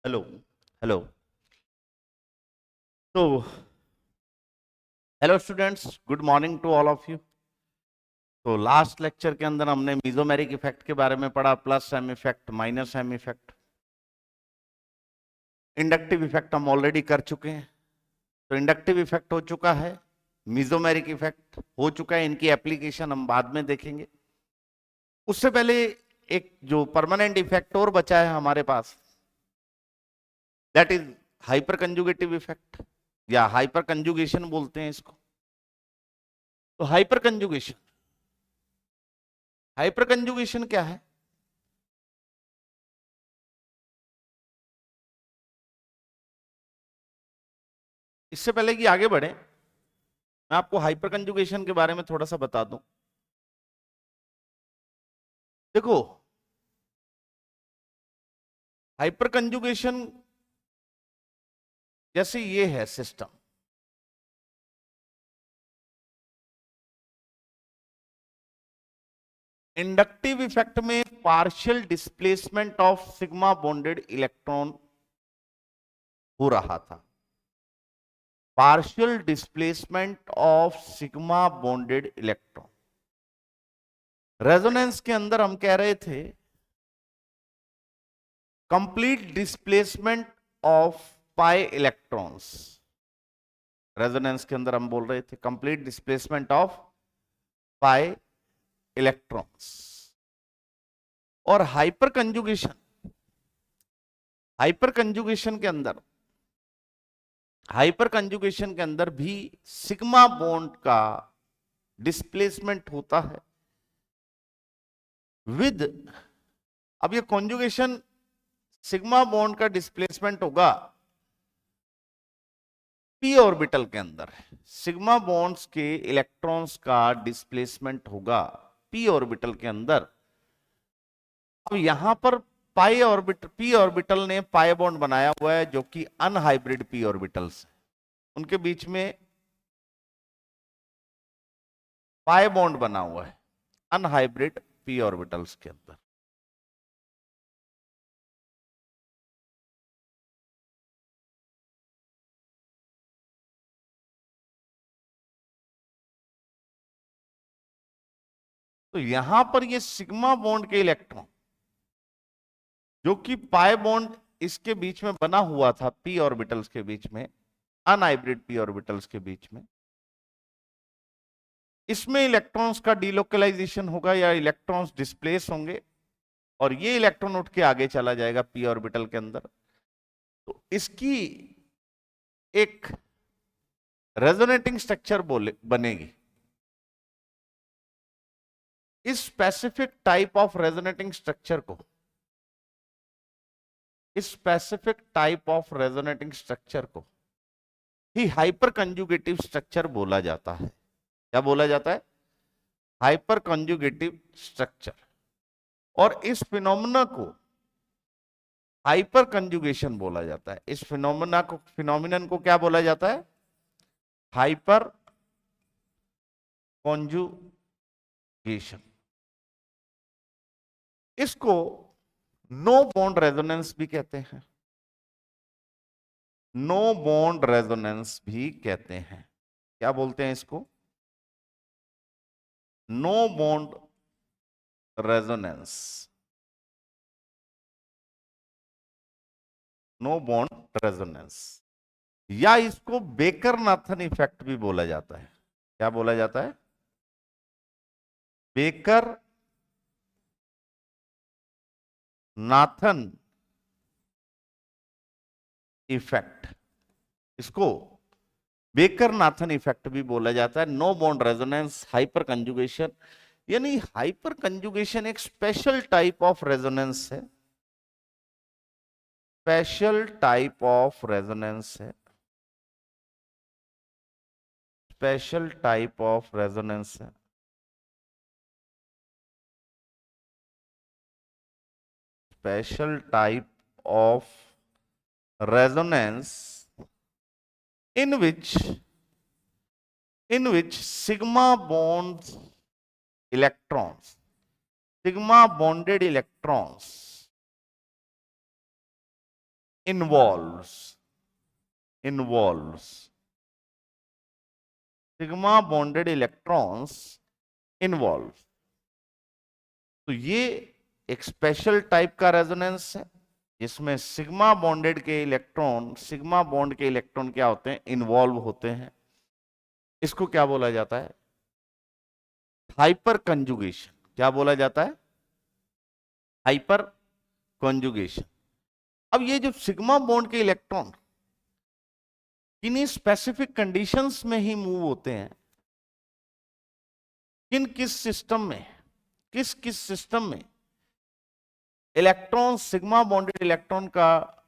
Hello. Hello. तो hello students, good morning to all of you. तो last lecture के अंदर हमने मीजोमेरिक इफेक्ट के बारे में पढ़ा, plus M effect, minus M effect. Inductive effect हम ऑलरेडी कर चुके हैं। तो इंडक्टिव इफेक्ट हो चुका है, मीजोमेरिक इफेक्ट हो चुका है, इनकी एप्लीकेशन हम बाद में देखेंगे। उससे पहले एक जो परमानेंट इफेक्ट और बचा है हमारे पास, that is hyper conjugative effect, या हाइपर कंजुगेशन बोलते हैं इसको। तो हाइपर कंजुगेशन, हाइपर कंजुगेशन क्या है? इससे पहले कि आगे बढ़े, मैं आपको हाइपर कंजुगेशन के बारे में थोड़ा सा बता दूं। देखो, हाइपर कंजुगेशन जैसे ये है सिस्टम, इंडक्टिव इफेक्ट में partial displacement of sigma bonded electron हो रहा था। Partial displacement of sigma bonded electron. Resonance के अंदर हम कह रहे थे complete displacement of pi electrons. Resonance के अंदर हम बोल रहे थे complete displacement of pi electrons. और हाइपर कंजुगेशन, हाइपर कंजुगेशन के अंदर, हाइपर कंजुगेशन के अंदर भी सिग्मा बॉन्ड का डिस्प्लेसमेंट होता है विद, अब ये कॉन्जुगेशन सिग्मा बॉन्ड का डिस्प्लेसमेंट होगा पी ऑर्बिटल के अंदर। सिग्मा बॉन्ड्स के इलेक्ट्रॉन्स का डिस्प्लेसमेंट होगा पी ऑर्बिटल के अंदर। अब यहां पर पाई ऑर्बिटल, पी ऑर्बिटल ने पाई बॉन्ड बनाया हुआ है जो कि अनहाइब्रिड पी ऑर्बिटल्स, उनके बीच में पाई बॉन्ड बना हुआ है अनहाइब्रिड पी ऑर्बिटल्स के अंदर। तो यहां पर ये सिग्मा बॉन्ड के इलेक्ट्रॉन जो कि पाई बॉन्ड इसके बीच में बना हुआ था पी ऑर्बिटल्स के बीच में, अनहाइब्रिड पी ऑर्बिटल्स के बीच में, इसमें इलेक्ट्रॉन्स का डिलोकलाइजेशन होगा या इलेक्ट्रॉन्स डिस्प्लेस होंगे और ये इलेक्ट्रॉन उठ के आगे चला जाएगा पी ऑर्बिटल के अंदर। तो इसकी एक रेजोनेटिंग स्ट्रक्चर बनेगी। इस specific type of resonating structure को, इस specific type of resonating structure को ही हाइपर कंजुगेटिव स्ट्रक्चर बोला जाता है। क्या बोला जाता है? Hyper conjugative structure. और इस फिनोमेना को हाइपर कंजुगेशन बोला जाता है। इस फिनोमेना को, फिनोमिनन को क्या बोला जाता है? Hyper conjugation. इसको नो बॉन्ड रेजोनेंस भी कहते हैं, नो बॉन्ड रेजोनेंस भी कहते हैं। क्या बोलते हैं इसको? No bond resonance, no bond resonance, या इसको बेकर नाथन इफेक्ट भी बोला जाता है। क्या बोला जाता है? बेकर नाथन इफेक्ट, इसको बेकर नाथन इफेक्ट भी बोला जाता है। No bond resonance, hyperconjugation, यानी हाइपर कंजुगेशन एक स्पेशल टाइप ऑफ रेजोनेंस है, स्पेशल टाइप ऑफ रेजोनेंस है, स्पेशल टाइप ऑफ रेजोनेंस है, special type of resonance in which, in which sigma bonds electrons, sigma bonded electrons involves sigma bonded electrons involve. तो ये एक special type का resonance है जिसमें sigma bonded के electron, sigma bond के electron क्या होते हैं, इन्वॉल्व होते हैं। इसको क्या बोला जाता है, हाइपर कंजुगेशन। क्या बोला जाता है, हाइपर कंजुगेशन। अब ये जो सिग्मा बॉन्ड के इलेक्ट्रॉन किन्हीं स्पेसिफिक कंडीशंस में ही मूव होते हैं, किस सिस्टम में, किस सिस्टम में इलेक्ट्रॉन, सिग्मा बॉन्डेड इलेक्ट्रॉन का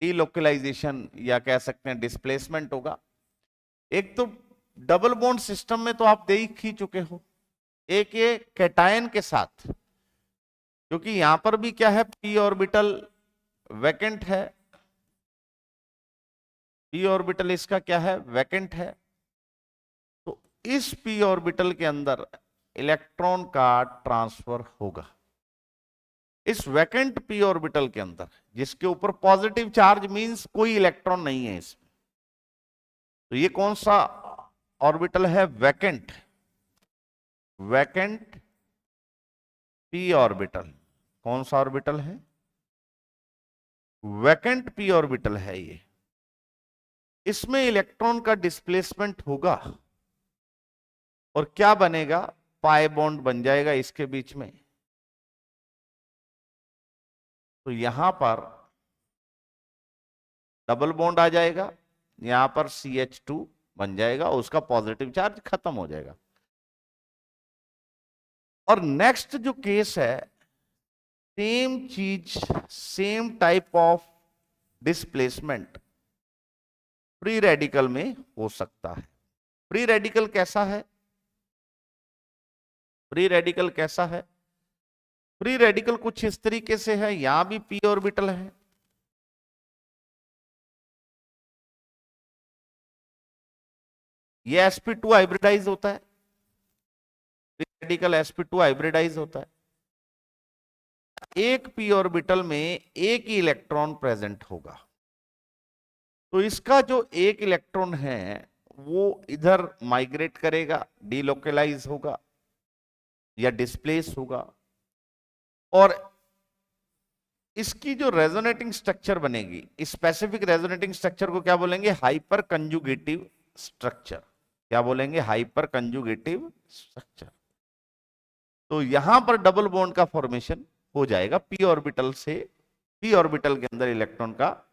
डीलोकलाइजेशन या कह सकते हैं डिस्प्लेसमेंट होगा। एक तो डबल बॉन्ड सिस्टम में तो आप देख ही चुके हो, एक ये कैटायन के साथ, क्योंकि यहां पर भी क्या है, पी ऑर्बिटल वैकेंट है, पी ऑर्बिटल इसका क्या है, वैकेंट है। तो इस पी ऑर्बिटल के अंदर इलेक्ट्रॉन का ट्रांसफर होगा, इस वैकेंट पी ऑर्बिटल के अंदर, जिसके ऊपर पॉजिटिव चार्ज मींस कोई इलेक्ट्रॉन नहीं है इसमें। तो ये कौन सा ऑर्बिटल है, वैकेंट, वैकेंट पी ऑर्बिटल। कौन सा ऑर्बिटल है, वैकेंट पी ऑर्बिटल है ये। इसमें इलेक्ट्रॉन का डिस्प्लेसमेंट होगा और क्या बनेगा, पाई बॉन्ड बन जाएगा इसके बीच में। तो यहां पर डबल बॉन्ड आ जाएगा, यहां पर CH2 बन जाएगा, उसका पॉजिटिव चार्ज खत्म हो जाएगा। और नेक्स्ट जो केस है, सेम चीज, same type of displacement free radical में हो सकता है। फ्री रेडिकल कैसा है, फ्री रेडिकल कैसा है, फ्री रेडिकल कुछ इस तरीके से है, यहां भी पी ऑर्बिटल है, ये sp2 हाइब्रिडाइज होता है, फ्री रेडिकल sp2 हाइब्रिडाइज होता है। एक पी ऑर्बिटल में एक ही इलेक्ट्रॉन प्रेजेंट होगा, तो इसका जो एक इलेक्ट्रॉन है वो इधर माइग्रेट करेगा, डीलोकलाइज होगा या डिस्प्लेस होगा, और इसकी जो रेजोनेटिंग स्ट्रक्चर बनेगी, स्पेसिफिक रेजोनेटिंग स्ट्रक्चर को क्या बोलेंगे, हाइपर कंजुगेटिव स्ट्रक्चर। क्या बोलेंगे, हाइपर कंजुगेटिव स्ट्रक्चर। तो यहां पर डबल बॉन्ड का फॉर्मेशन हो जाएगा, पी ऑर्बिटल से, पी ऑर्बिटल के अंदर इलेक्ट्रॉन का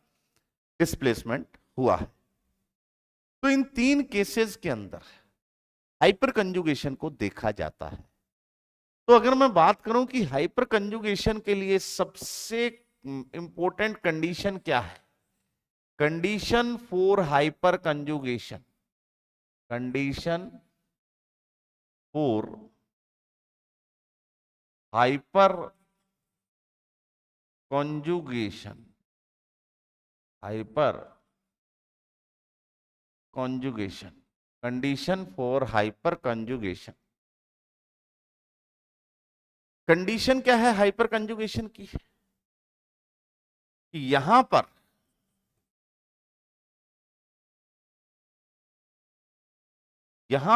डिस्प्लेसमेंट हुआ है। तो इन तीन केसेस के अंदर हाइपर कंजुगेशन को देखा जाता है। तो अगर मैं बात करूं कि हाइपर कंजुगेशन के लिए सबसे इंपॉर्टेंट कंडीशन क्या है, condition for hyper conjugation, condition for hyper conjugation, hyper conjugation, condition for hyper conjugation. Condition क्या है हाइपर कंजुगेशन की, कि यहां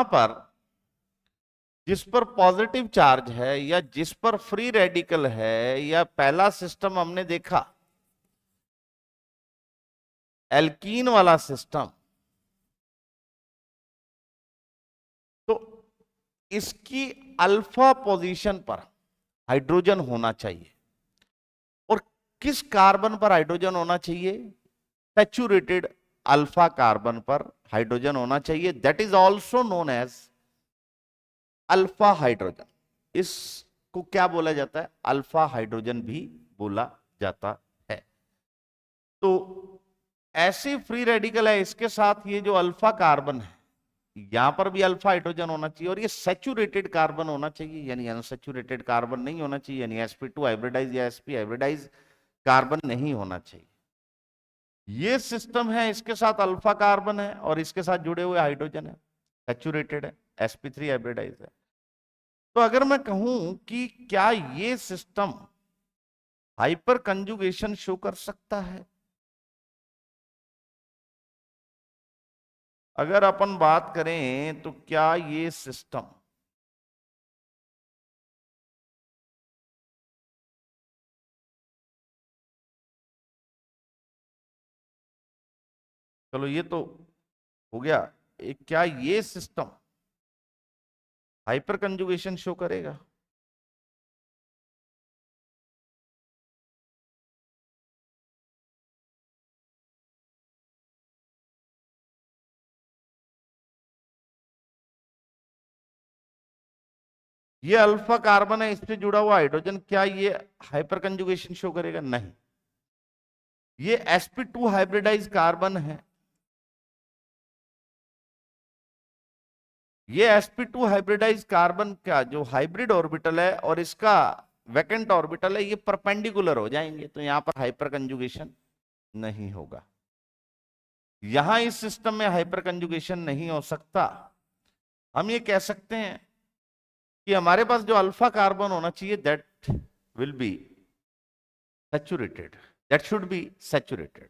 पर जिस पर पॉजिटिव चार्ज है या जिस पर फ्री रेडिकल है, या पहला सिस्टम हमने देखा एल्कीन वाला सिस्टम, तो इसकी अल्फा पोजीशन पर हाइड्रोजन होना चाहिए। और किस कार्बन पर हाइड्रोजन होना चाहिए, सैचुरेटेड अल्फा कार्बन पर हाइड्रोजन होना चाहिए। That is also known as alpha hydrogen. इसको क्या बोला जाता है, अल्फा हाइड्रोजन भी बोला जाता है। तो ऐसी फ्री रेडिकल है, इसके साथ ये जो अल्फा कार्बन है, यहां पर भी अल्फा हाइड्रोजन होना चाहिए, और ये सैचुरेटेड कार्बन होना चाहिए, यानी अनसैचुरेटेड कार्बन नहीं होना चाहिए, यानी sp2 हाइब्रिडाइज या sp हाइब्रिडाइज कार्बन नहीं होना चाहिए। ये सिस्टम है, इसके साथ अल्फा कार्बन है और इसके साथ जुड़े हुए हाइड्रोजन है, सैचुरेटेड है, sp3 हाइब्रिडाइज है। तो अगर मैं कहूं कि क्या ये सिस्टम हाइपर कंजुगेशन शो कर सकता है। अगर अपन बात करें तो क्या ये सिस्टम चलो ये तो हो गया, क्या ये सिस्टम हाइपर कंजुगेशन शो करेगा? ये अल्फा कार्बन है, इससे जुड़ा हुआ हाइड्रोजन, क्या ये हाइपर कंजुगेशन शो करेगा? नहीं। ये sp2 हाइब्रिडाइज कार्बन है, ये sp2 हाइब्रिडाइज कार्बन का जो हाइब्रिड ऑर्बिटल है और इसका वैकेंट ऑर्बिटल है, ये परपेंडिकुलर हो जाएंगे, तो यहां पर हाइपर कंजुगेशन नहीं होगा। यहां इस सिस्टम में हाइपर कंजुगेशन नहीं हो सकता। हम ये कह सकते हैं कि हमारे पास जो अल्फा कार्बन होना चाहिए, that will be saturated, that should be saturated,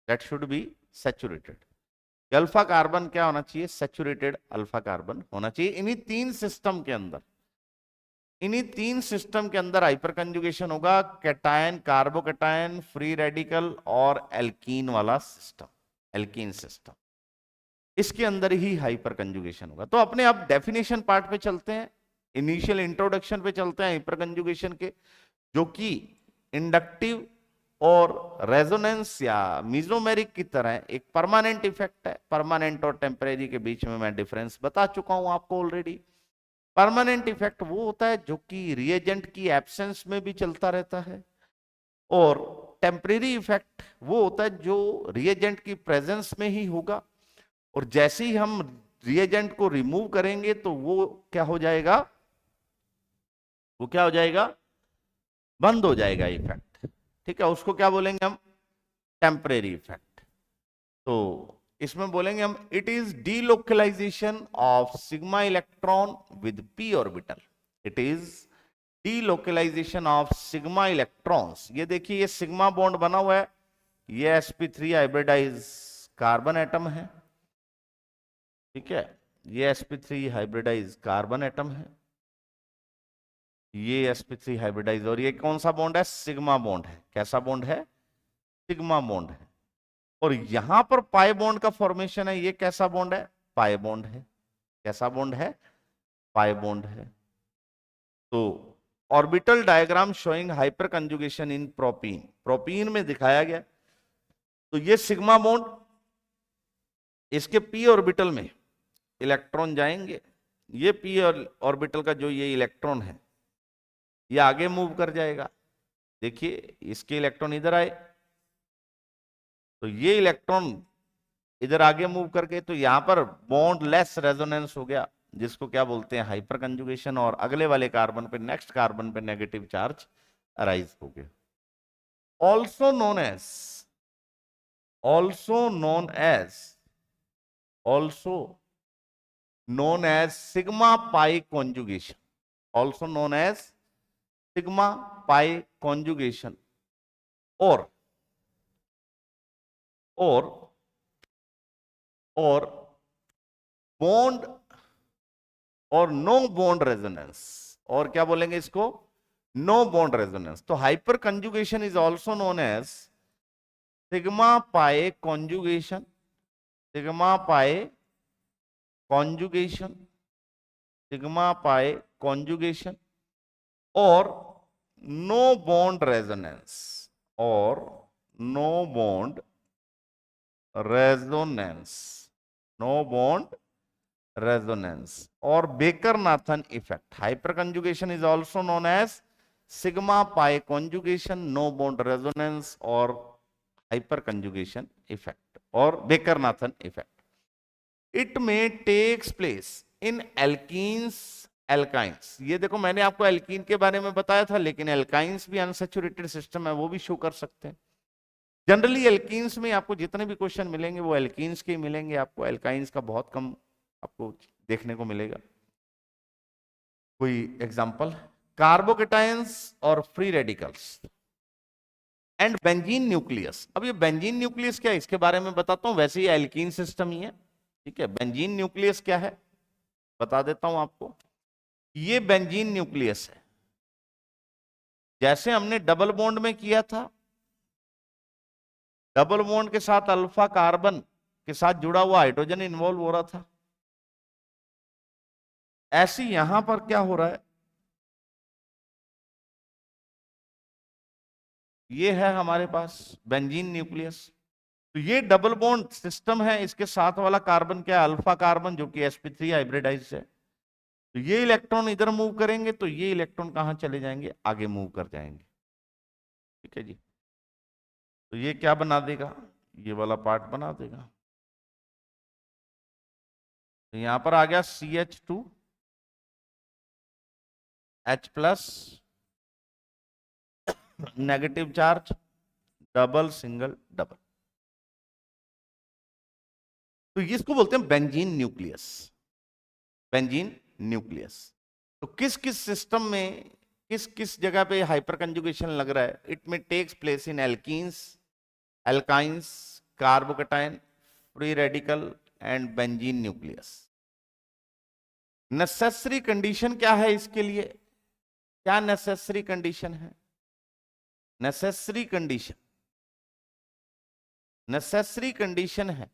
that should be saturated. Alpha carbon क्या होना चाहिए? सैचुरेटेड अल्फा कार्बन होना चाहिए। इन्हीं तीन सिस्टम के अंदर, इन्हीं तीन सिस्टम के अंदर हाइपर कंजुगेशन होगा, कैटायन, कार्बोकैटायन, फ्री रेडिकल और एल्कीन वाला सिस्टम, एल्कीन सिस्टम, इसके अंदर ही हाइपर कंजुगेशन होगा। तो अपने अब डेफिनेशन पार्ट पे चलते हैं, इनिशियल इंट्रोडक्शन पे चलते हैं हाइपर कंजुगेशन के, जो कि इंडक्टिव और रेजोनेंस या मीजोमेरिक की तरह एक परमानेंट इफेक्ट है। परमानेंट और टेम्परेरी के बीच में मैं डिफरेंस बता चुका हूं आपको ऑलरेडी। परमानेंट इफेक्ट वो होता है जो कि रिएजेंट की एब्सेंस में भी चलता रहता है, और टेम्परेरी इफेक्ट वो होता है जो रिएजेंट की प्रेजेंस में ही होगा, और जैसे ही हम रिएजेंट को रिमूव करेंगे तो वो क्या हो जाएगा? वो क्या हो जाएगा? बंद हो जाएगा इफेक्ट। ठीक है, उसको क्या बोलेंगे हम? Temporary effect. तो इसमें बोलेंगे हम, it is delocalization of sigma electron with p orbital. It is delocalization of sigma electrons. ये देखिए, ये सिग्मा बॉन्ड बना हुआ है, ये sp3 हाइब्रिडाइज कार्बन एटम है। ठीक है, ये sp3 हाइब्रिडाइज कार्बन एटम है, ये sp3 हाइब्रिडाइज, और ये कौन सा बॉन्ड है? सिग्मा बॉन्ड है। कैसा बॉन्ड है? सिग्मा बॉन्ड है। और यहां पर पाई बॉन्ड का फॉर्मेशन है, ये कैसा बॉन्ड है? पाई बॉन्ड है। कैसा बॉन्ड है? पाई बॉन्ड है। तो orbital diagram showing hyper conjugation in propene, propene में दिखाया गया। तो ये सिग्मा बॉन्ड, इसके पी ऑर्बिटल में इलेक्ट्रॉन जाएंगे, ये पी ऑर्बिटल का जो ये इलेक्ट्रॉन है, ये आगे मूव कर जाएगा। देखिए, इसके इलेक्ट्रॉन इधर आए, तो ये इलेक्ट्रॉन इधर आगे मूव करके, तो यहां पर बॉन्ड लेस रेजोनेंस हो गया, जिसको क्या बोलते हैं? हाइपर कंजुगेशन, और अगले वाले कार्बन पे, नेक्स्ट कार्बन पे नेगेटिव चार्ज अराइज हो गया। Also known as, also known as, also known as sigma pi conjugation, also known as sigma pi conjugation, or or or bond और नो बॉन्ड रेजोनेंस, और क्या बोलेंगे इसको? No bond resonance. तो hyper conjugation is also known as sigma pi conjugation, sigma pi conjugation, sigma pi conjugation, और no bond resonance, और no bond resonance, no bond resonance, और Baker Nathan effect. Hyper conjugation is also known as sigma pi conjugation, no bond resonance, और hyper conjugation effect, और Baker Nathan effect. It में takes place in alkenes, alkynes. ये देखो, मैंने आपको alkene के बारे में बताया था, लेकिन एल्काइंस भी अनसैचुरेटेड सिस्टम है, वो भी शो कर सकते हैं। जनरली एल्कीन्स में आपको जितने भी क्वेश्चन मिलेंगे वो एल्कीन्स के मिलेंगे, आपको एल्काइंस का बहुत कम आपको देखने को मिलेगा। कोई एग्जांपल? कार्बोकेटायंस और free radicals, and benzene nucleus. अब ये बेंजीन न्यूक्लियस क्या है इसके बारे में बताता हूं, वैसे ही एल्कीन सिस्टम ही है, ठीक है। बेंजीन न्यूक्लियस क्या है बता देता हूं आपको। ये बेंजीन न्यूक्लियस है, जैसे हमने डबल बॉन्ड में किया था, डबल बॉन्ड के साथ अल्फा कार्बन के साथ जुड़ा हुआ हाइड्रोजन इन्वॉल्व हो रहा था, ऐसे यहां पर क्या हो रहा है, ये है हमारे पास बेंजीन न्यूक्लियस। तो ये डबल बॉन्ड सिस्टम है, इसके साथ वाला कार्बन क्या है, अल्फा कार्बन, जो कि sp3 हाइब्रिडाइज है। तो ये इलेक्ट्रॉन इधर मूव करेंगे तो ये इलेक्ट्रॉन कहां चले जाएंगे, आगे मूव कर जाएंगे, ठीक है जी। तो ये क्या बना देगा, ये वाला पार्ट बना देगा। तो यहां पर आ गया CH2 H+ negative charge, double single double. तो इसको बोलते हैं बेंजीन न्यूक्लियस, बेंजीन न्यूक्लियस। तो किस किस सिस्टम में किस किस जगह पे हाइपर कंजुगेशन लग रहा है, इट में takes place in alkenes, alkynes, carbocation, free radical and benzene nucleus. Necessary condition क्या है इसके लिए, क्या नेसेसरी कंडीशन है, नेसेसरी कंडीशन, नेसेसरी कंडीशन है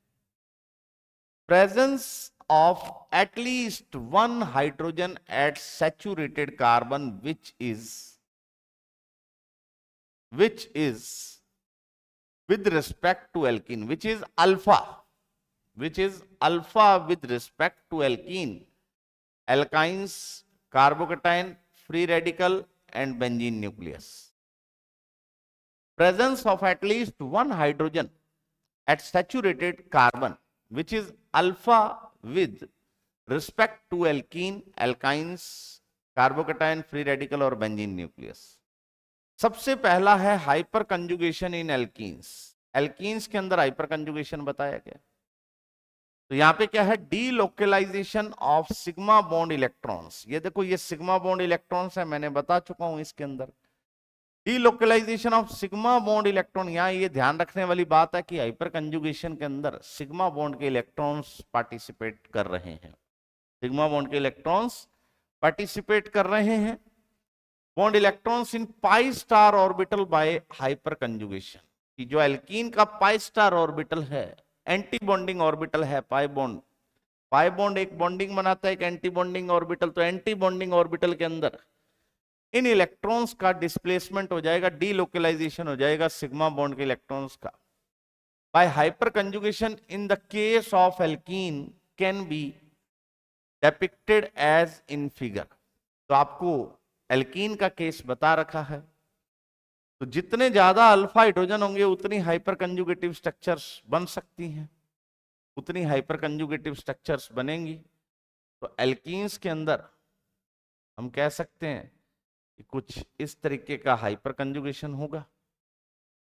presence of at least one hydrogen at saturated carbon which is with respect to alkene, which is alpha with respect to alkene, alkynes, carbocation, free radical and benzene nucleus. Presence of at least one hydrogen at saturated carbon which is alpha with respect to alkene, alkynes, carbocation, free radical और benzene nucleus. सबसे पहला है hyper conjugation इन alkenes. Alkenes के अंदर hyper conjugation बताया गया। तो यहां पे क्या है, delocalization of sigma bond electrons. ये देखो ये सिग्मा बॉन्ड इलेक्ट्रॉन्स है, मैंने बता चुका हूं इसके अंदर delocalization of sigma bond electron. यहां ये ध्यान रखने वाली बात है कि हाइपर कंजुगेशन के अंदर सिग्मा बॉन्ड के इलेक्ट्रॉन्स पार्टिसिपेट कर रहे हैं, सिग्मा बॉन्ड के इलेक्ट्रॉन्स पार्टिसिपेट कर रहे हैं। Bond electrons in pi star orbital by hyperconjugation. कि जो एल्कीन का पाई स्टार ऑर्बिटल है, एंटी बॉन्डिंग ऑर्बिटल है, पाई बॉन्ड एक बॉन्डिंग बनाता है, एक एंटी बॉन्डिंग ऑर्बिटल। तो एंटी बॉन्डिंग ऑर्बिटल के अंदर इन इलेक्ट्रॉन्स का डिस्प्लेसमेंट हो जाएगा, डीलोकलाइजेशन हो जाएगा सिग्मा बॉन्ड के इलेक्ट्रॉन्स का by hyper conjugation in the case of alkene can be depicted as in figure. तो आपको एल्कीन का केस बता रखा है। तो जितने ज्यादा अल्फा हाइड्रोजन होंगे उतनी हाइपर कंजुगेटिव स्ट्रक्चर्स बन सकती हैं, उतनी हाइपर कंजुगेटिव स्ट्रक्चर्स बनेंगी। तो एल्कीन्स के अंदर हम कह सकते हैं कुछ इस तरीके का हाइपर कंजुगेशन होगा,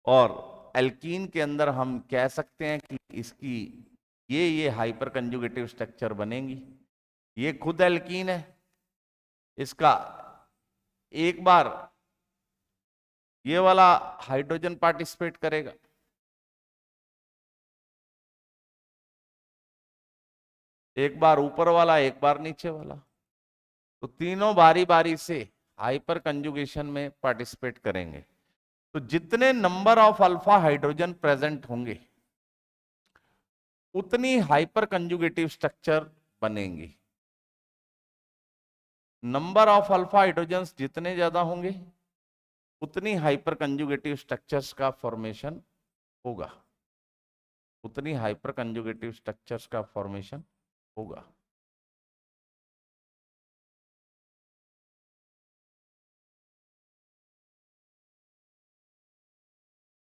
और एल्कीन के अंदर हम कह सकते हैं कि इसकी ये हाइपर कंजुगेटिव स्ट्रक्चर बनेंगी। ये खुद एल्कीन है, इसका एक बार ये वाला हाइड्रोजन पार्टिसिपेट करेगा, एक बार ऊपर वाला, एक बार नीचे वाला। तो तीनों बारी बारी से हाइपर कंजुगेशन में पार्टिसिपेट करेंगे। तो जितने number of alpha hydrogen present होंगे उतनी हाइपर कंजुगेटिव स्ट्रक्चर बनेंगी। नंबर ऑफ अल्फा हाइड्रोजन जितने ज्यादा होंगे उतनी हाइपर कंजुगेटिव स्ट्रक्चर्स का फॉर्मेशन होगा, उतनी हाइपर कंजुगेटिव स्ट्रक्चर्स का फॉर्मेशन होगा।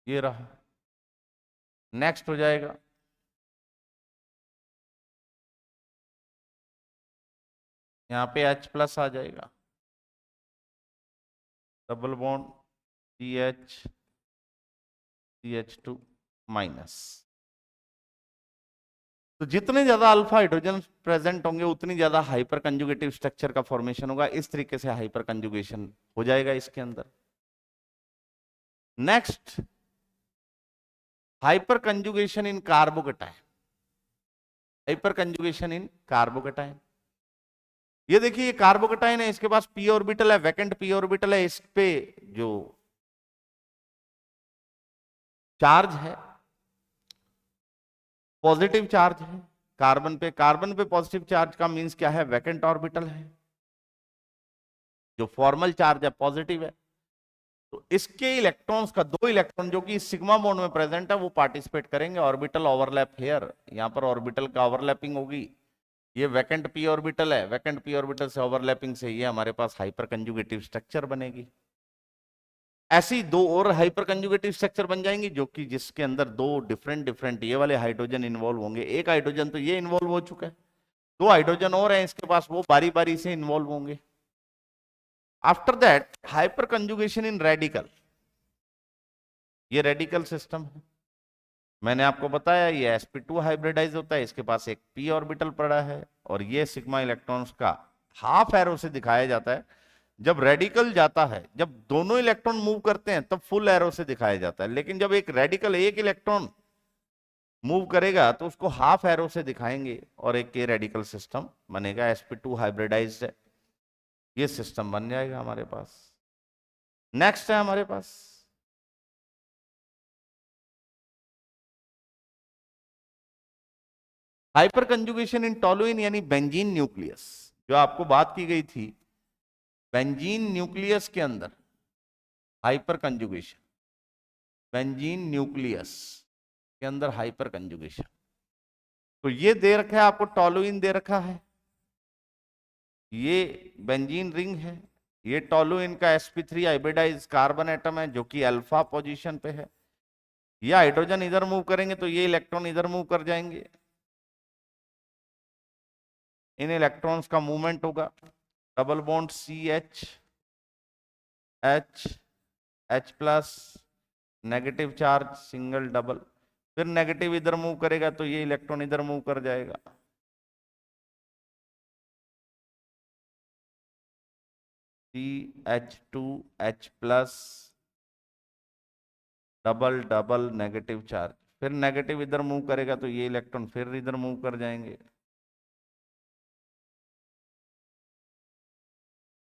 ये रहा, नेक्स्ट हो जाएगा यहां पे H+ आ जाएगा, डबल बॉन्ड CH2-। तो जितने ज्यादा अल्फा हाइड्रोजन प्रेजेंट होंगे उतनी ज्यादा हाइपर कंजुगेटिव स्ट्रक्चर का फॉर्मेशन होगा। इस तरीके से हाइपर कंजुगेशन हो जाएगा इसके अंदर। नेक्स्ट, हाइपर कंजुगेशन इन कार्बोकेटाइन, हाइपर कंजुगेशन इन कार्बोकेटाइन। ये देखिए ये कार्बोकेटाइन है, इसके पास पी ऑर्बिटल है, वैकेंट पी ऑर्बिटल है, इस पे जो चार्ज है पॉजिटिव चार्ज है, कार्बन पे पॉजिटिव चार्ज का मींस क्या है, वैकेंट ऑर्बिटल है, जो फॉर्मल चार्ज है पॉजिटिव है। तो इसके इलेक्ट्रॉन्स का, दो इलेक्ट्रॉन जो कि सिग्मा बॉन्ड में प्रेजेंट है, वो पार्टिसिपेट करेंगे, ऑर्बिटल ओवरलैप हेयर, यहां पर ऑर्बिटल का ओवरलैपिंग होगी। ये वैकेंट पी ऑर्बिटल है, वैकेंट पी ऑर्बिटल से ओवरलैपिंग से ये हमारे पास हाइपर कंजुगेटिव स्ट्रक्चर बनेगी। ऐसी दो और हाइपर कंजुगेटिव स्ट्रक्चर बन जाएंगी, जो कि जिसके अंदर दो डिफरेंट डिफरेंट ये वाले हाइड्रोजन इन्वॉल्व होंगे। एक हाइड्रोजन तो ये इन्वॉल्व हो चुका है, दो हाइड्रोजन और हैं इसके पास, वो बारी बारी से इन्वॉल्व होंगे। After that hyper conjugation in radical, ये रेडिकल सिस्टम है। मैंने आपको बताया ये sp2 हाइब्रिडाइज होता है, इसके पास एक p ऑर्बिटल पड़ा है, और ये सिग्मा इलेक्ट्रॉन्स का हाफ एरो से दिखाया जाता है। जब रेडिकल जाता है, जब दोनों इलेक्ट्रॉन मूव करते हैं, तब फुल एरो से दिखाया जाता है, लेकिन जब एक रेडिकल एक इलेक्ट्रॉन मूव करेगा तो उसको हाफ एरो से दिखाएंगे, और एक के रेडिकल सिस्टम बनेगा, sp2 हाइब्रिडाइज्ड है, ये सिस्टम बन जाएगा हमारे पास। नेक्स्ट है हमारे पास हाइपर कंजुगेशन इन टोलुइन यानी बेंजीन न्यूक्लियस। जो आपको बात की गई थी, बेंजीन न्यूक्लियस के अंदर हाइपर कंजुगेशन, बेंजीन न्यूक्लियस के अंदर हाइपर कंजुगेशन। तो ये दे रखा है आपको, टोलुइन दे रखा है, ये बेंजीन रिंग है, ये टोलुइन का sp3 हाइब्रिडाइज कार्बन एटम है, जो कि अल्फा पोजीशन पे है। ये हाइड्रोजन इधर मूव करेंगे तो ये इलेक्ट्रॉन इधर मूव कर जाएंगे, इन इलेक्ट्रॉन्स का मूवमेंट होगा, double bond CH H H plus, negative charge single double, फिर नेगेटिव इधर मूव करेगा तो ये इलेक्ट्रॉन इधर मूव कर जाएगा, CH2H plus, double double negative charge, फिर नेगेटिव इधर मूव करेगा तो ये इलेक्ट्रॉन फिर इधर मूव कर जाएंगे,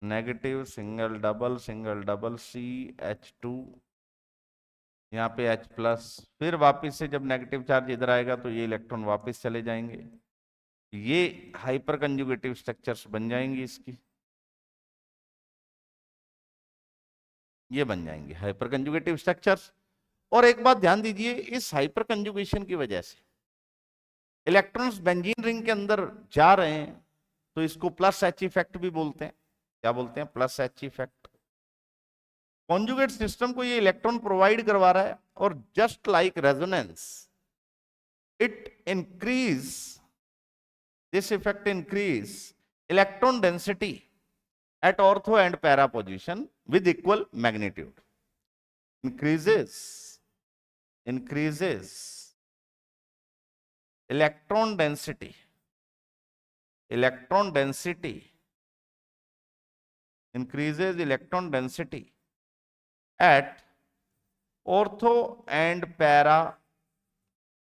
नेगेटिव सिंगल डबल CH2, यहाँ पे H प्लस, फिर वापस से जब नेगेटिव चार्ज इधर आएगा तो ये इलेक्ट्रॉन वापस चले जाएंगे। ये हाइपर कंजुगेटिव स्ट्रक्चर्स बन जाएंगी इसकी, ये बन जाएंगे हाइपर कंजुगेटिव स्ट्रक्चर्स। और एक बात ध्यान दीजिए, इस हाइपर कंजुगेशन की वजह से इलेक्ट्रॉन्स बेंजीन रिंग के अंदर जा रहे हैं, तो इसको प्लस एच इफेक्ट भी बोलते हैं। क्या बोलते हैं? Plus H effect. Conjugate system को ये इलेक्ट्रॉन प्रोवाइड करवा रहा है, और just like resonance it increase, this effect increase electron density at ortho and para position with equal magnitude, increases electron density increases electron density at ortho and para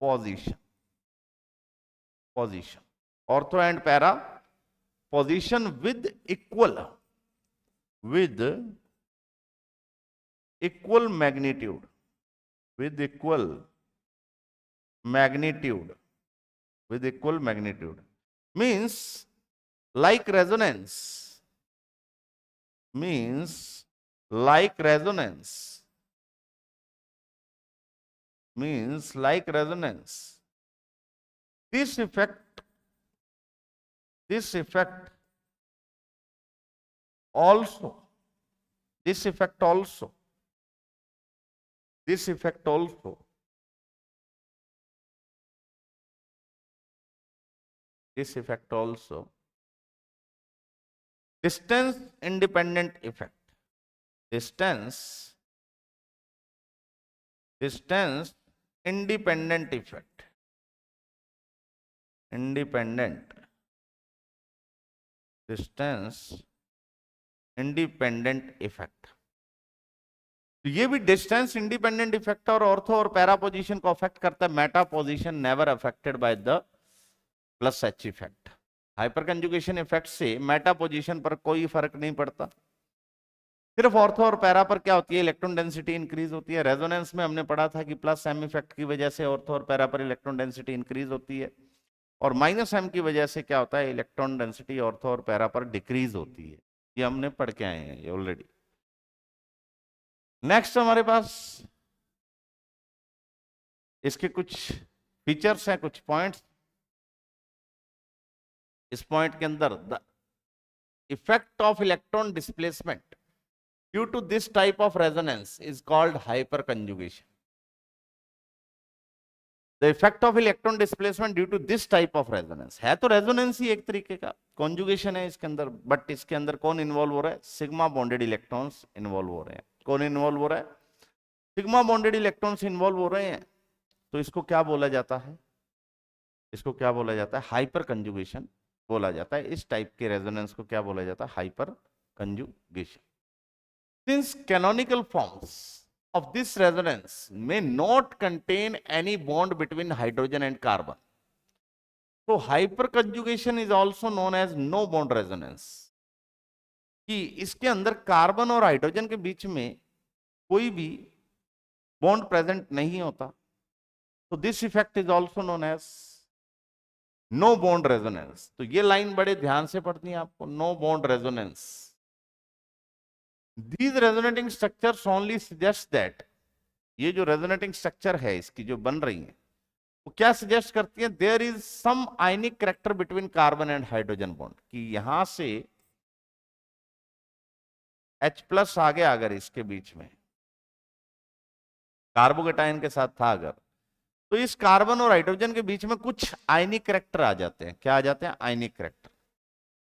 position ortho and para position with equal magnitude, means like resonance, means like resonance. This effect also distance independent effect, distance independent effect, distance independent effect तो ये भी distance independent effect और ortho और para position को affect करता है। Meta position never affected by the plus H effect. Hyper conjugation effect से Meta position पर कोई फर्क नहीं पड़ता, सिर्फ ऑर्थो और पैरा पर क्या होती है, इलेक्ट्रॉन डेंसिटी इंक्रीज होती है। रेजोनेंस में हमने पढ़ा था कि प्लस एम इफेक्ट की वजह से ऑर्थो और पैरा पर इलेक्ट्रॉन डेंसिटी इंक्रीज होती है, और माइनस एम की वजह से क्या होता है, इलेक्ट्रॉन डेंसिटी ऑर्थो और पैरा पर डिक्रीज होती है। ये हमने पढ़ के आए हैं ये ऑलरेडी। नेक्स्ट हमारे पास इसके कुछ फीचर्स हैं, कुछ पॉइंट्स। इस पॉइंट के अंदर the effect of electron displacement due to this type of resonance is called hyperconjugation. The effect of electron displacement due to this type of resonance, है तो रेजोनेंस ही एक तरीके का, कॉन्जुगेशन है इसके अंदर, बट इसके अंदर कौन इन्वॉल्व हो रहा है, सिग्मा बॉन्डेड इलेक्ट्रॉन्स इन्वॉल्व हो रहे हैं। कौन इन्वॉल्व हो रहा है, सिग्मा बॉन्डेड इलेक्ट्रॉन्स इन्वॉल्व हो रहे हैं। तो इसको क्या बोला जाता है, इसको क्या बोला जाता है, हाइपर कंजुगेशन बोला जाता है। इस टाइप के रेजोनेंस को क्या बोला जाता है, hyper conjugation. Since canonical forms of this resonance may not contain any bond between hydrogen and carbon, so hyperconjugation is also known as no bond resonance, कि इसके अंदर कार्बन और हाइड्रोजन के बीच में कोई भी बॉन्ड प्रेजेंट नहीं होता, तो this effect is also known as no bond resonance. तो ये लाइन बड़े ध्यान से पढ़नी है आपको, no bond resonance. These resonating structures only suggest that, ये जो रेजोनेटिंग स्ट्रक्चर है इसकी जो बन रही है वो क्या सजेस्ट करती है, there is some ionic character between carbon and hydrogen bond, कि यहां से H+ आ गया अगर इसके बीच में कार्बोकेटाइन के साथ था अगर, तो इस कार्बन और हाइड्रोजन के बीच में कुछ आयनिक कैरेक्टर आ जाते हैं। क्या आ जाते हैं, ionic character.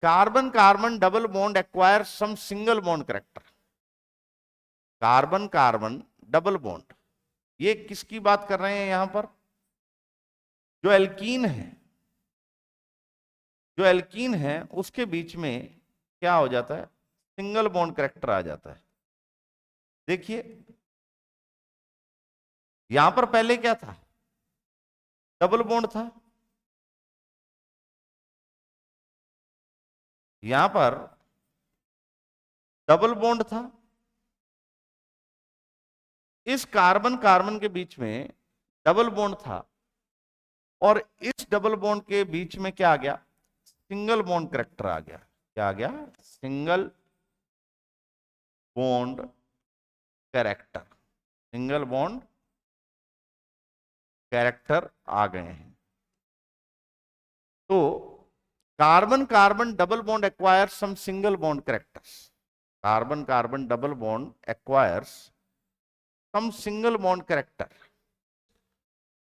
Carbon carbon double bond acquire some single bond character. Carbon carbon double bond, ये किसकी बात कर रहे हैं यहां पर, जो एल्कीन है, जो एल्कीन है उसके बीच में क्या हो जाता है, सिंगल बॉन्ड कैरेक्टर आ जाता है। देखिए यहां पर पहले क्या था, डबल बॉन्ड था, यहां पर डबल बॉन्ड था, इस कार्बन कार्बन के बीच में डबल बॉन्ड था, और इस डबल बॉन्ड के बीच में क्या आ गया, सिंगल बॉन्ड कैरेक्टर आ गया। क्या आ गया, single bond character, single bond character आ गए हैं। तो carbon carbon double bond acquires some single bond characters, carbon carbon double bond acquires some single bond character.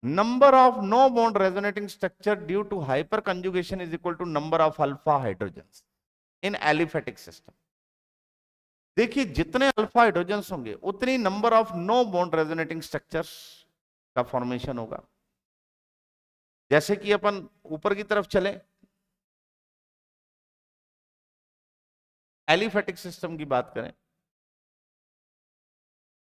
Number of no bond resonating structure due to hyperconjugation is equal to number of alpha hydrogens in aliphatic system. देखिए जितने alpha hydrogens होंगे उतनी number of no bond resonating structures का formation होगा। जैसे कि अपन ऊपर की तरफ चले, एलिफेटिक सिस्टम की बात करें,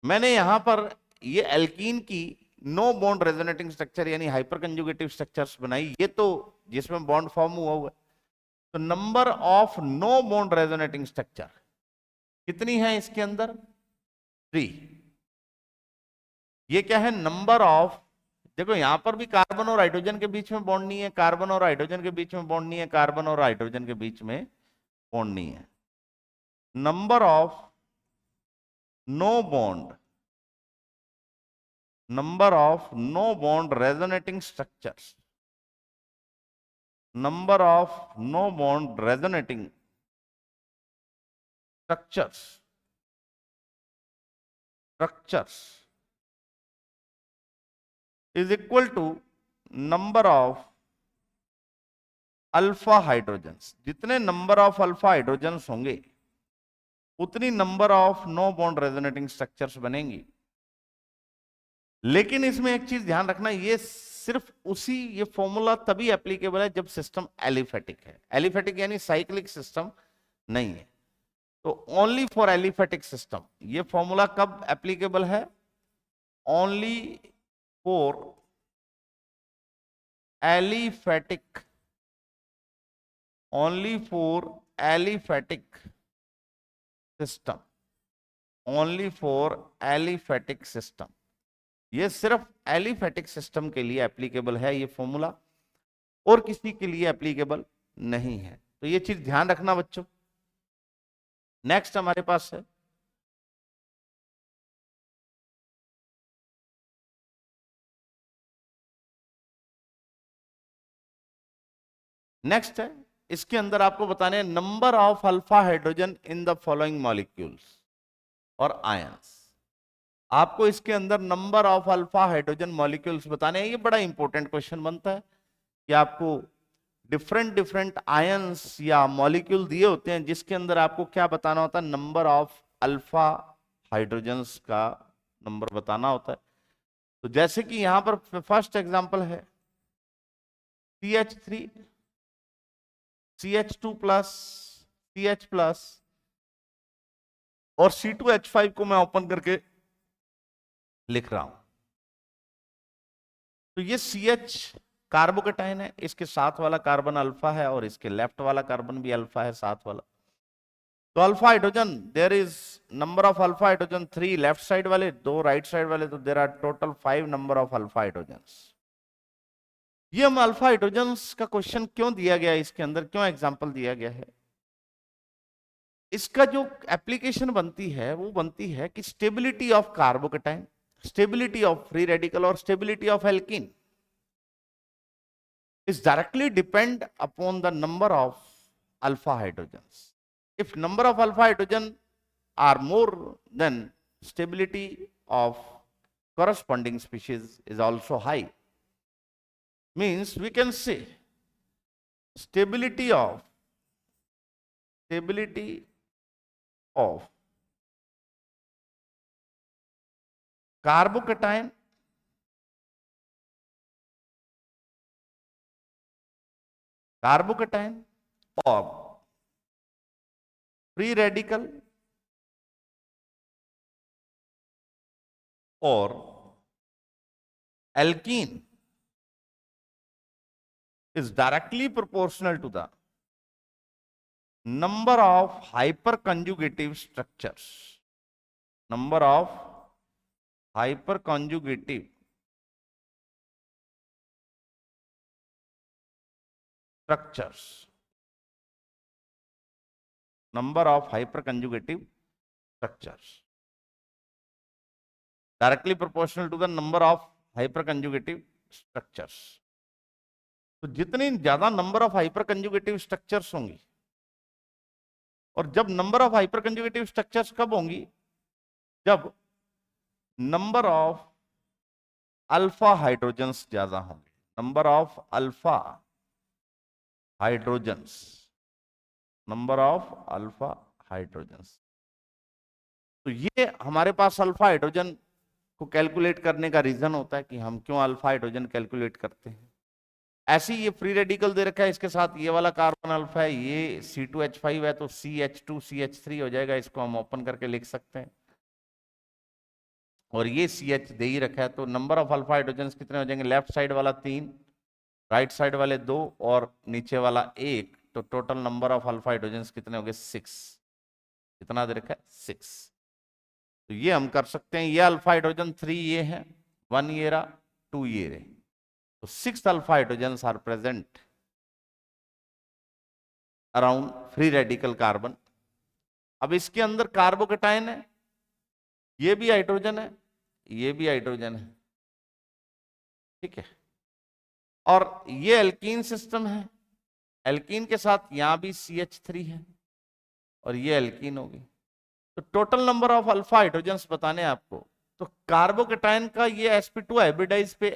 मैंने यहां पर ये एल्कीन की नो बॉन्ड रेजोनेटिंग स्ट्रक्चर यानी हाइपर कंजुगेटिव स्ट्रक्चर्स बनाई, ये तो जिसमें बॉन्ड फॉर्म हुआ हुआ। तो number of no bond resonating structure कितनी है इसके अंदर, 3। ये क्या है, नंबर ऑफ, देखो यहां पर भी कार्बन और हाइड्रोजन के बीच में बॉन्ड नहीं है, कार्बन और हाइड्रोजन के बीच में बॉन्ड नहीं है, कार्बन और हाइड्रोजन के बीच में बॉन्ड नहीं है। Number of no bond, number of no bond resonating structures, number of no bond resonating structures is equal to number of alpha hydrogens. जितने नंबर ऑफ अल्फा हाइड्रोजन्स होंगे उतनी number of no bond resonating structures बनेंगी। लेकिन इसमें एक चीज ध्यान रखना, ये सिर्फ उसी, ये फॉर्मूला तभी एप्लीकेबल है जब सिस्टम एलिफेटिक है। एलिफेटिक यानी साइक्लिक सिस्टम नहीं है। तो ओनली फॉर एलिफेटिक सिस्टम, ये फॉर्मूला कब एप्लीकेबल है? Only for aliphatic, only for aliphatic system, only for aliphatic system. ये सिर्फ एलिफेटिक सिस्टम के लिए एप्लीकेबल है ये फॉर्मूला, और किसी के लिए एप्लीकेबल नहीं है। तो ये चीज ध्यान रखना बच्चों। नेक्स्ट हमारे पास है नेक्स्ट है, इसके अंदर आपको बताने number of alpha hydrogen in the following molecules और आयंस। आपको इसके अंदर number of alpha hydrogen molecules बताने हैं। ये बड़ा इंपॉर्टेंट क्वेश्चन बनता है कि आपको डिफरेंट डिफरेंट आयंस या मॉलिक्यूल दिए होते हैं, जिसके अंदर आपको क्या बताना होता है? नंबर ऑफ अल्फा हाइड्रोजन्स का नंबर बताना होता है। तो जैसे कि यहां पर फर्स्ट एग्जांपल है CH3, CH2 plus, CH plus और C2H5 को मैं ओपन करके लिख रहा हूं। तो ये CH कार्बोकेटाइन है, इसके साथ वाला कार्बन अल्फा है और इसके लेफ्ट वाला कार्बन भी अल्फा है, साथ वाला। तो alpha hydrogen, there is number of alpha hydrogen 3 left side वाले, 2 राइट साइड वाले, तो there are total 5 number of alpha hydrogens. ये हम अल्फा हाइड्रोजन्स का क्वेश्चन क्यों दिया गया है, इसके अंदर क्यों एग्जांपल दिया गया है? इसका जो एप्लीकेशन बनती है वो बनती है कि stability of carbocation, stability of free radical और stability of alkene is directly depend upon the number of alpha hydrogens. If number of alpha hydrogen are more, then stability of corresponding species is also high. Means we can say stability of carbocation और free radical और alkene is directly proportional to the number of hyperconjugative structures, number of hyperconjugative structures, number of hyperconjugative structures directly proportional to the number of hyperconjugative structures. तो जितनी ज्यादा number of हाइपरकंजुगेटिव structures होंगी, और जब number of हाइपरकंजुगेटिव structures कब होंगी? जब number of alpha hydrogens ज्यादा होंगे, number of alpha hydrogens, number of alpha hydrogens. तो ये हमारे पास अल्फा हाइड्रोजन को कैलकुलेट करने का रीजन होता है कि हम क्यों अल्फा हाइड्रोजन कैलकुलेट करते हैं। ऐसे ये फ्री रेडिकल दे रखा है, इसके साथ ये वाला कार्बन अल्फा है, ये C2H5 है, तो CH2 CH3 हो जाएगा, इसको हम ओपन करके लिख सकते हैं। और ये CH दे ही रखा है, तो नंबर ऑफ अल्फा हाइड्रोजन कितने हो जाएंगे? लेफ्ट साइड वाला 3, राइट साइड वाले 2 और नीचे वाला 1, तो total number of alpha hydrogen कितने हो गए? 6। कितना दे रखा है? 6। तो ये हम कर सकते हैं, ये अल्फा हाइड्रोजन 3 ये है, 1 ये रहा, 2 ये रहे, तो 6 alpha hydrogens are present around free radical carbon. अब इसके अंदर कार्बोकेटाइन है, ये भी हाइड्रोजन है, ये भी हाइड्रोजन है, ठीक है। और ये एल्कीन सिस्टम है, एल्कीन के साथ यहां भी CH3 है और ये एल्कीन होगी। तो total number of alpha hydrogens बताने आपको, तो कार्बोकेटाइन का ये sp2 हाइब्रिडाइज पे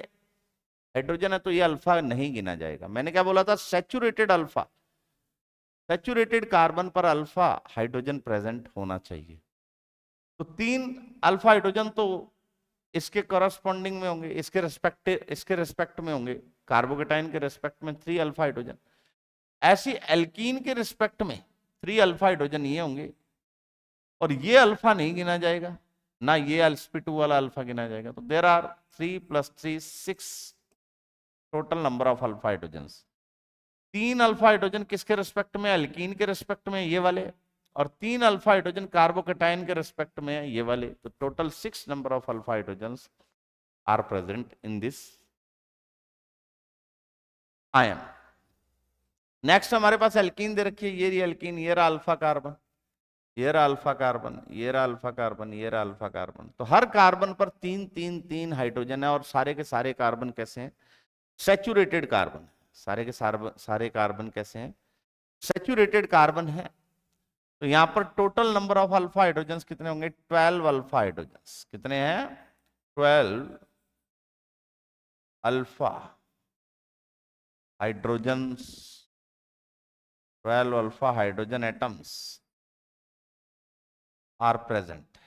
हाइड्रोजन है, तो ये अल्फा नहीं गिना जाएगा। मैंने क्या बोला था? सैचुरेटेड अल्फा, सैचुरेटेड कार्बन पर अल्फा हाइड्रोजन प्रेजेंट होना चाहिए। तो 3 अल्फा हाइड्रोजन तो इसके करस्पॉन्डिंग में होंगे, इसके रेस्पेक्ट में होंगे, कार्बोकेटाइन के रेस्पेक्ट में 3 अल्फा हाइड्रोजन। ऐसी एल्कीन के रिस्पेक्ट में 3 अल्फा हाइड्रोजन ये होंगे, और ये अल्फा नहीं गिना जाएगा, ना ये sp2 वाला अल्फा गिना जाएगा। तो there are 3 + 3 6 total number of alpha hydrogens. 3 alpha hydrogen किसके रिस्पेक्ट में? एल्कीन के रिस्पेक्ट में, ये वाले। और 3 अल्फा हाइड्रोजन कार्बोकेटाइन के रिस्पेक्ट में, ये वाले। तो total 6 number of alpha hydrogens are present in this ion. Next हमारे पास एल्कीन दे रखी है, ये रही एल्कीन, ये रहा अल्फा कार्बन, ये रहा अल्फा कार्बन, ये रहा अल्फा कार्बन, ये रहा अल्फा कार्बन। तो हर कार्बन पर 3 3 3 हाइड्रोजन है, और सारे के सारे कार्बन कैसे हैं? Saturated carbon. सारे के सारे कार्बन कैसे हैं? सैचुरेटेड कार्बन है। तो यहां पर total number of alpha hydrogen कितने होंगे? 12 अल्फा हाइड्रोजन। कितने हैं? 12 alpha hydrogens, 12 alpha hydrogen atoms are present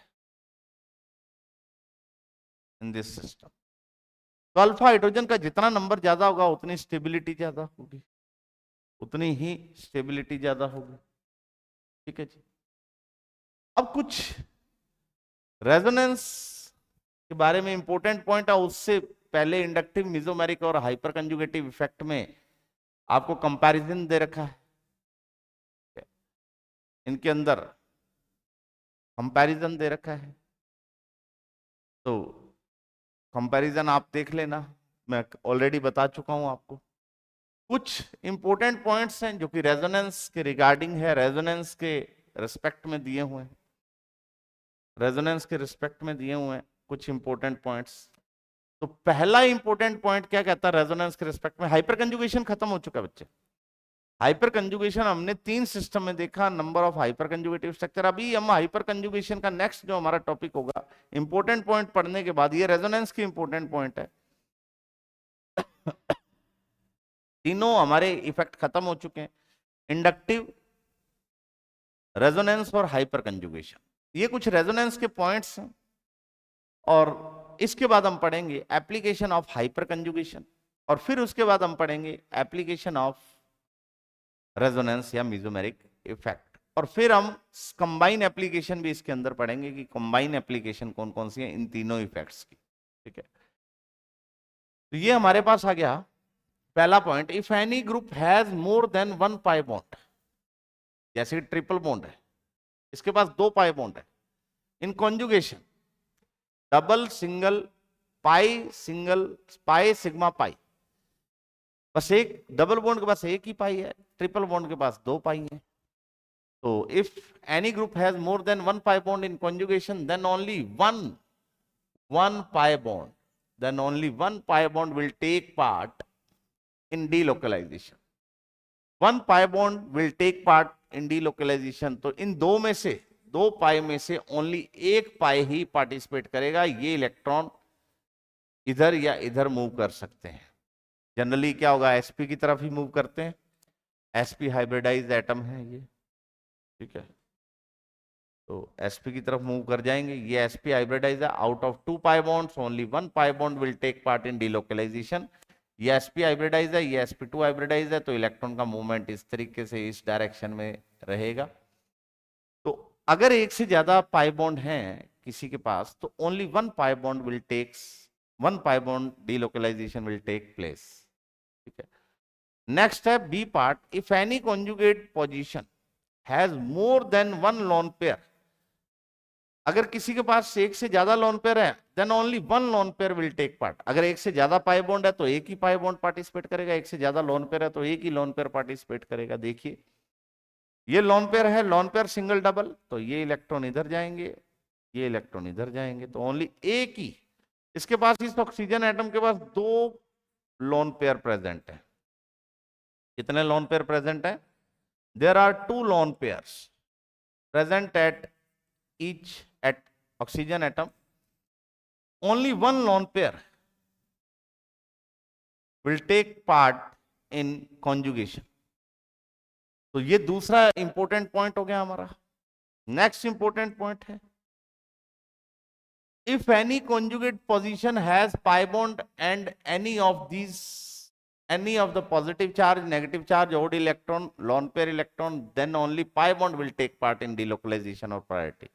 in this system. तो अल्फा हाइड्रोजन का जितना नंबर ज्यादा होगा उतनी स्टेबिलिटी ज्यादा होगी, उतनी ही स्टेबिलिटी ज्यादा होगी। ठीक है जी। अब कुछ रेजोनेंस के बारे में इंपॉर्टेंट पॉइंट है, उससे पहले इंडक्टिव, मिजोमेरिक और हाइपर कंजुगेटिव इफेक्ट में आपको कंपैरिजन दे रखा है। इनके अंदर कंपैरिजन दे रखा है, तो कंपैरिजन आप देख लेना, मैं ऑलरेडी बता चुका हूं आपको। कुछ इंपॉर्टेंट पॉइंट्स हैं जो कि रेजोनेंस के रिगार्डिंग है, रेजोनेंस के रिस्पेक्ट में दिए हुए हैं, रेजोनेंस के रिस्पेक्ट में दिए हुए हैं कुछ इंपॉर्टेंट पॉइंट्स। तो पहला इंपॉर्टेंट पॉइंट क्या कहता है रेजोनेंस के रिस्पेक्ट में? हाइपर कंजुगेशन खत्म हो चुका है बच्चे। हाइपर कंजुगेशन हमने 3 सिस्टम में देखा, number of hyper conjugative structure. अभी हम हाइपर कंजुगेशन का नेक्स्ट जो हमारा टॉपिक होगा, इंपॉर्टेंट पॉइंट पढ़ने के बाद, ये रेजोनेंस की इंपॉर्टेंट पॉइंट है। तीनों हमारे इफेक्ट खत्म हो चुके हैं, इंडक्टिव, रेजोनेंस और हाइपर कंजुगेशन। ये कुछ रेजोनेंस के पॉइंट्स हैं, और इसके बाद हम पढ़ेंगे एप्लीकेशन ऑफ हाइपर कंजुगेशन, और फिर उसके बाद हम पढ़ेंगे एप्लीकेशन ऑफ रेजोनेंस या मिजोमेरिक इफेक्ट, और फिर हम कंबाइन एप्लीकेशन भी इसके अंदर पढ़ेंगे कि कंबाइन एप्लीकेशन कौन कौन सी है इन तीनों इफेक्ट्स की। ठीक है, तो ये हमारे पास आ गया पहला point. If any group has more than 1 pi bond, जैसे ट्रिपल बॉन्ड है, इसके पास 2 पाई बॉन्ड है, इन कॉन्जुगेशन डबल, सिंगल, पाई, सिंगल, पाई, सिग्मा, पाई, बस एक डबल बॉन्ड के पास एक ही पाई है, ट्रिपल बॉन्ड के पास 2 पाई है। तो if any group has more than 1 pi bond in conjugation, then only one pi bond, then only 1 pi bond will take part in delocalization. 1 pi bond will take part in delocalization. तो इन दो में से, 2 पाई में से only 1 पाई ही participate करेगा। ये electron इधर या इधर मूव कर सकते हैं। जनरली क्या होगा, sp की तरफ ही मूव करते हैं, sp हाइब्रिडाइज एटम है ये। ठीक है, तो sp की तरफ मूव कर जाएंगे, ये sp हाइब्रिडाइज है। Out of 2 pi bonds only 1 pi bond will take part in delocalization. ये sp हाइब्रिडाइज है, ये sp2 हाइब्रिडाइज है, तो इलेक्ट्रॉन का मूवमेंट इस तरीके से इस डायरेक्शन में रहेगा। तो अगर एक से ज्यादा पाई बॉन्ड हैं किसी के पास, तो only 1 pi bond will takes 1 pi bond delocalization will take place. ठीक है, नेक्स्ट है B part. If any conjugate position has more than 1 lone pair, अगर किसी के पास एक से ज्यादा लोन पेयर है, then only 1 lone pair will take part. अगर एक से ज्यादा पाई बॉन्ड है तो एक ही पाई बॉन्ड पार्टिसिपेट करेगा, एक से ज्यादा लोन पेयर है तो एक ही लोन पेयर पार्टिसिपेट करेगा। देखिए ये लोन पेयर है, लोन पेयर सिंगल डबल, तो ये इलेक्ट्रॉन इधर जाएंगे, ये इलेक्ट्रॉन इधर जाएंगे, तो ओनली एक ही, इसके पास, इस ऑक्सीजन एटम के पास 2 लोन पेयर प्रेजेंट है। कितने लोन पेयर प्रेजेंट है? There are 2 lone pairs present at each at oxygen atom. Only 1 lone pair will take part in conjugation. तो ये दूसरा इंपॉर्टेंट पॉइंट हो गया हमारा। नेक्स्ट इंपॉर्टेंट पॉइंट है, if any conjugate position has pi bond and any of the positive charge, negative charge, odd electron, lone pair electron, then only pi bond will take part in delocalization or priority.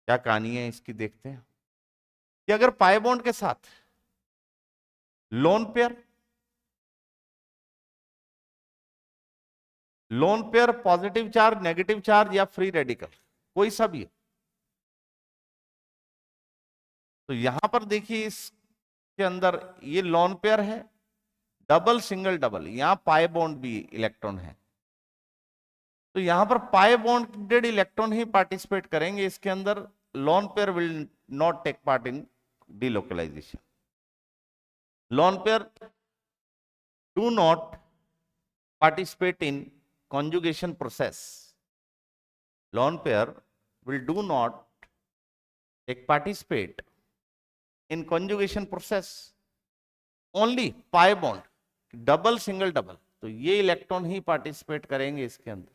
क्या कहानी है इसकी, देखते हैं कि अगर pi bond के साथ lone pair, positive charge, negative charge या फ्री रेडिकल, कोई सा भी है, तो यहां पर देखिए इसके अंदर ये लोन पेयर है, डबल सिंगल डबल, यहां पाई बॉन्ड भी इलेक्ट्रॉन है, तो यहां पर पाई बॉन्डेड इलेक्ट्रॉन ही पार्टिसिपेट करेंगे इसके अंदर, lone pair will not take part in delocalization. Lone pair do not participate in conjugation process. Lone pair will do not participate in conjugation process. Only pi bond, double single double, तो ये electron ही participate करेंगे इसके अंदर,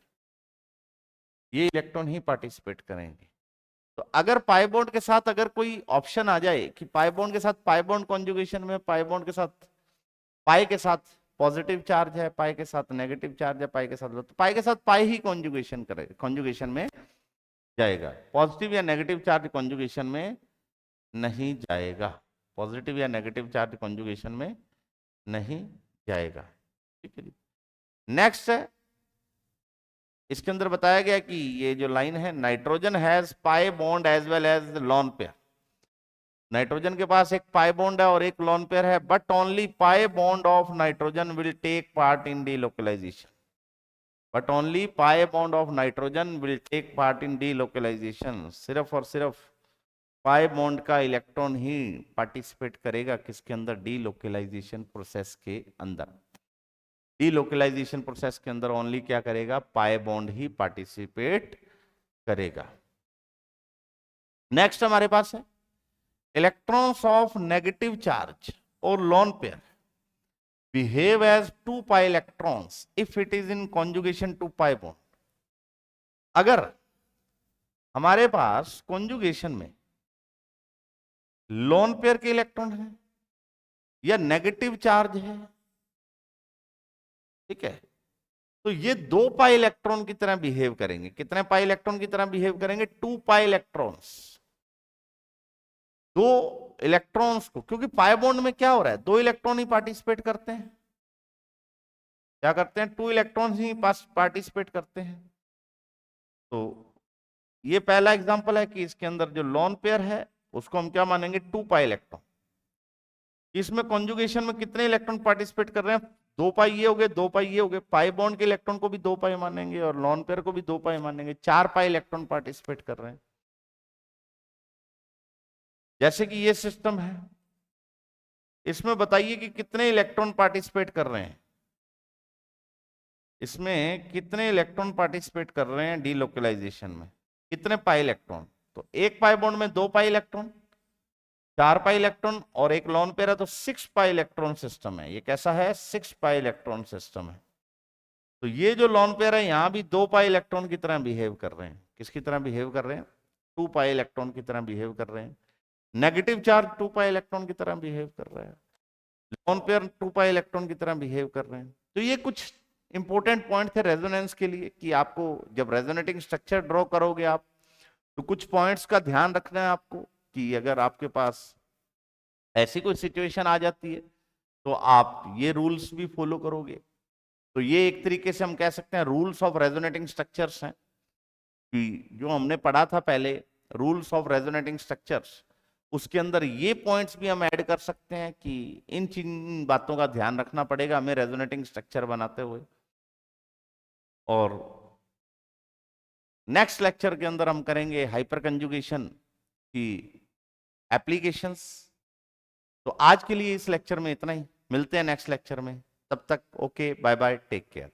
ये electron ही participate करेंगे। तो अगर पाई बॉन्ड के साथ अगर कोई ऑप्शन आ जाए कि पाई बॉन्ड के साथ पाई बॉन्ड कॉन्जुगेशन में पाई बॉन्ड के साथ पाई के साथ पॉजिटिव चार्ज है, पाई के साथ नेगेटिव चार्ज है, पाई के साथ, तो पाई के साथ पाई ही कॉन्जुगेशन करेगा, कॉन्जुगेशन में जाएगा, पॉजिटिव या नेगेटिव चार्ज कॉन्जुगेशन में नहीं जाएगा, पॉजिटिव या नेगेटिव चार्ज कॉन्जुगेशन में नहीं जाएगा। ठीक है जी। नेक्स्ट है, इसके अंदर बताया गया कि ये जो लाइन है, nitrogen has pi bond as well as lone pair, nitrogen के पास एक पाई बॉन्ड है और एक लोन पेयर है, but only pi bond of nitrogen will take part in delocalization, but only pi bond of nitrogen will take part in delocalization, सिर्फ और सिर्फ पाई बॉन्ड का इलेक्ट्रॉन ही पार्टिसिपेट करेगा किसके अंदर, डीलोकलाइजेशन प्रोसेस के अंदर, डीलोकलाइजेशन प्रोसेस के अंदर ओनली क्या करेगा, पाई बॉन्ड ही पार्टिसिपेट करेगा। नेक्स्ट हमारे पास है इलेक्ट्रॉन्स ऑफ नेगेटिव चार्ज और lone pair behave as 2 pi electrons if it is in conjugation to pi bond। अगर हमारे पास कॉन्जुगेशन में लोन पेयर के इलेक्ट्रॉन है या नेगेटिव चार्ज है, ठीक है, तो ये 2 पाई इलेक्ट्रॉन की तरह बिहेव करेंगे, कितने पाई इलेक्ट्रॉन की तरह बिहेव करेंगे, 2 पाई इलेक्ट्रॉन्स, दो इलेक्ट्रॉन्स को, क्योंकि पाई बॉन्ड में क्या हो रहा है, 2 इलेक्ट्रॉन ही पार्टिसिपेट करते हैं, क्या करते हैं, 2 इलेक्ट्रॉन्स ही पार्टिसिपेट करते हैं। तो ये पहला एग्जांपल है कि इसके अंदर जो लोन पेयर है उसको हम क्या मानेंगे, 2 पाई इलेक्ट्रॉन, इसमें कॉन्जुगेशन में कितने इलेक्ट्रॉन पार्टिसिपेट कर रहे हैं, 2 पाई ये हो गए, 2 पाई ये हो गए, पाई बॉन्ड के इलेक्ट्रॉन को भी 2 पाई मानेंगे और लोन पेयर को भी 2 पाई मानेंगे, 4 पाई इलेक्ट्रॉन पार्टिसिपेट कर रहे हैं। जैसे कि ये सिस्टम है, इसमें बताइए कि कितने इलेक्ट्रॉन पार्टिसिपेट कर रहे हैं, इसमें कितने इलेक्ट्रॉन पार्टिसिपेट कर रहे हैं डीलोकलाइजेशन में, कितने पाई इलेक्ट्रॉन, तो एक पाई बॉन्ड में 2 पाई इलेक्ट्रॉन, 4 पाई इलेक्ट्रॉन और एक लोन पेयर है, तो 6 पाई इलेक्ट्रॉन सिस्टम है। ये कैसा है, 6 पाई इलेक्ट्रॉन सिस्टम है। तो ये जो लोन पेयर है यहां भी 2 पाई इलेक्ट्रॉन की तरह बिहेव कर रहे हैं, किसकी तरह बिहेव कर रहे हैं, 2 पाई इलेक्ट्रॉन की तरह बिहेव कर रहे हैं। नेगेटिव चार्ज 2 पाई इलेक्ट्रॉन की तरह बिहेव कर रहे हैं, लोन पेयर 2 पाई इलेक्ट्रॉन की तरह बिहेव कर रहे हैं। तो ये कुछ इंपॉर्टेंट पॉइंट थे रेजोनेंस के लिए कि आपको जब रेजोनेटिंग स्ट्रक्चर ड्रॉ करोगे आप, तो कुछ पॉइंट्स का ध्यान रखना है आपको कि अगर आपके पास ऐसी कोई सिचुएशन आ जाती है तो आप ये रूल्स भी फॉलो करोगे। तो ये एक तरीके से हम कह सकते हैं रूल्स ऑफ रेजोनेटिंग स्ट्रक्चर्स हैं, कि जो हमने पढ़ा था पहले रूल्स ऑफ रेजोनेटिंग स्ट्रक्चर्स, उसके अंदर ये पॉइंट्स भी हम ऐड कर सकते हैं कि इन बातों का ध्यान रखना पड़ेगा हमें रेजोनेटिंग स्ट्रक्चर बनाते हुए। और नेक्स्ट लेक्चर के अंदर हम करेंगे हाइपर कंजुगेशन की एप्लीकेशंस। तो आज के लिए इस लेक्चर में इतना ही, मिलते हैं नेक्स्ट लेक्चर में, तब तक okay, bye bye, take care.